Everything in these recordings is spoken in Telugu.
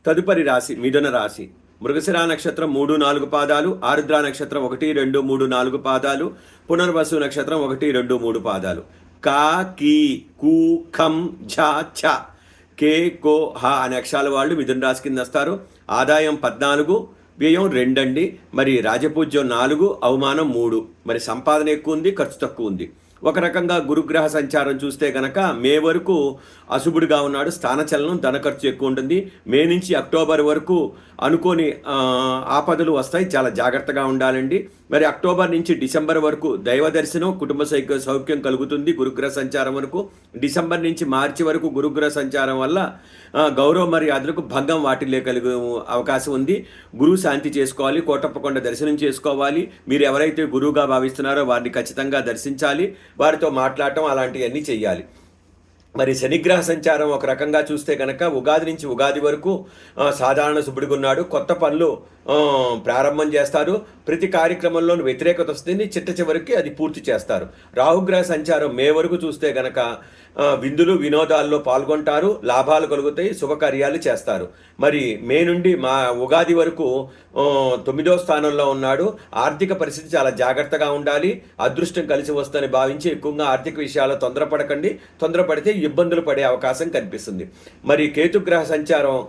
తదుపరి రాశి మిథున రాశి. మృగశిర నక్షత్రం 3, 4 పాదాలు, ఆరుద్ర నక్షత్రం 1, 2, 3, 4 పాదాలు, పునర్వసు నక్షత్రం 1, 2, 3 పాదాలు. కా, కీ, కు, ఖం, ఝ, ఛ, కే, కో, హ అనే అక్షరాల వాళ్ళు మిథున రాశి కింద వస్తారు. ఆదాయం 14, వ్యయం 2 అండి. మరి రాజపూజ్యం 4, అవమానం 3. మరి సంపాదన ఎక్కువ ఉంది, ఖర్చు తక్కువ ఉంది. ఒక రకంగా గురుగ్రహ సంచారం చూస్తే గనక మే వరకు అశుభుడిగా ఉన్నాడు, స్థానచలనం, ధన ఖర్చు ఎక్కువ ఉంటుంది. మే నుంచి అక్టోబర్ వరకు అనుకోని ఆపదలు వస్తాయి, చాలా జాగ్రత్తగా ఉండాలండి. మరి అక్టోబర్ నుంచి డిసెంబర్ వరకు దైవ దర్శనం, కుటుంబ సౌఖ్యం కలుగుతుంది గురుగ్రహ సంచారం వరకు. డిసెంబర్ నుంచి మార్చి వరకు గురుగ్రహ సంచారం వల్ల గౌరవ మర్యాదలకు భంగం వాటిల్లే కలిగే అవకాశం ఉంది. గురువు శాంతి చేసుకోవాలి, కోటప్పకొండ దర్శనం చేసుకోవాలి. మీరు ఎవరైతే గురువుగా భావిస్తున్నారో వారిని ఖచ్చితంగా దర్శించాలి, వారితో మాట్లాడటం అలాంటివన్నీ చెయ్యాలి. మరి శనిగ్రహ సంచారం ఒక రకంగా చూస్తే కనుక ఉగాది నుంచి ఉగాది వరకు సాధారణ శుభుడిగా ఉన్నాడు. కొత్త పనులు ప్రారంభం చేస్తారు. ప్రతి కార్యక్రమంలోనూ వ్యతిరేకత వస్తుంది, చిట్ట చివరికి అది పూర్తి చేస్తారు. రాహుగ్రహ సంచారం మే వరకు చూస్తే కనుక విందులు వినోదాల్లో పాల్గొంటారు, లాభాలు కలుగుతాయి, శుభకార్యాలు చేస్తారు. మరి మే నుండి మా ఉగాది వరకు 9వ స్థానంలో ఉన్నాడు. ఆర్థిక పరిస్థితి చాలా జాగ్రత్తగా ఉండాలి. అదృష్టం కలిసి వస్తుందని భావించి ఎక్కువగా ఆర్థిక విషయాల్లో తొందరపడకండి. తొందరపడితే ఇబ్బందులు పడే అవకాశం కనిపిస్తుంది. మరి కేతుగ్రహ సంచారం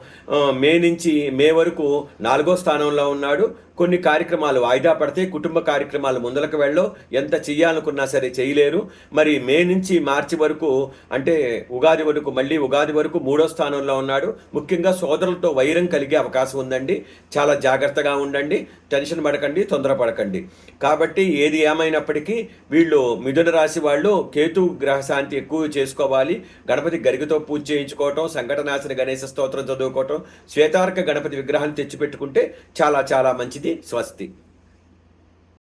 మే నుంచి మే వరకు 4వ స్థానంలో ఉన్నాడు. కొన్ని కార్యక్రమాలు వాయిదా పడితే, కుటుంబ కార్యక్రమాలు ముందలకు వెళ్ళో, ఎంత చెయ్యాలనుకున్నా సరే చేయలేరు. మరి మే నుంచి మార్చి వరకు అంటే ఉగాది వరకు, మళ్ళీ ఉగాది వరకు 3వ స్థానంలో ఉన్నాడు. ముఖ్యంగా సోదరులతో వైరం కలిగే అవకాశం ఉందండి. చాలా జాగ్రత్తగా ఉండండి, టెన్షన్ పడకండి, తొందరపడకండి. కాబట్టి ఏది ఏమైనప్పటికీ వీళ్ళు మిథున రాశి వాళ్ళు కేతు గ్రహ శాంతి ఎక్కువ చేసుకోవాలి. గణపతి గరికతో పూజ చేయించుకోవటం, సంకటనాశన గణేశ స్తోత్రం చదువుకోవటం, శ్వేతార్క గణపతి విగ్రహాన్ని తెచ్చిపెట్టుకుంటే చాలా చాలా మంచిది. స్వస్తి.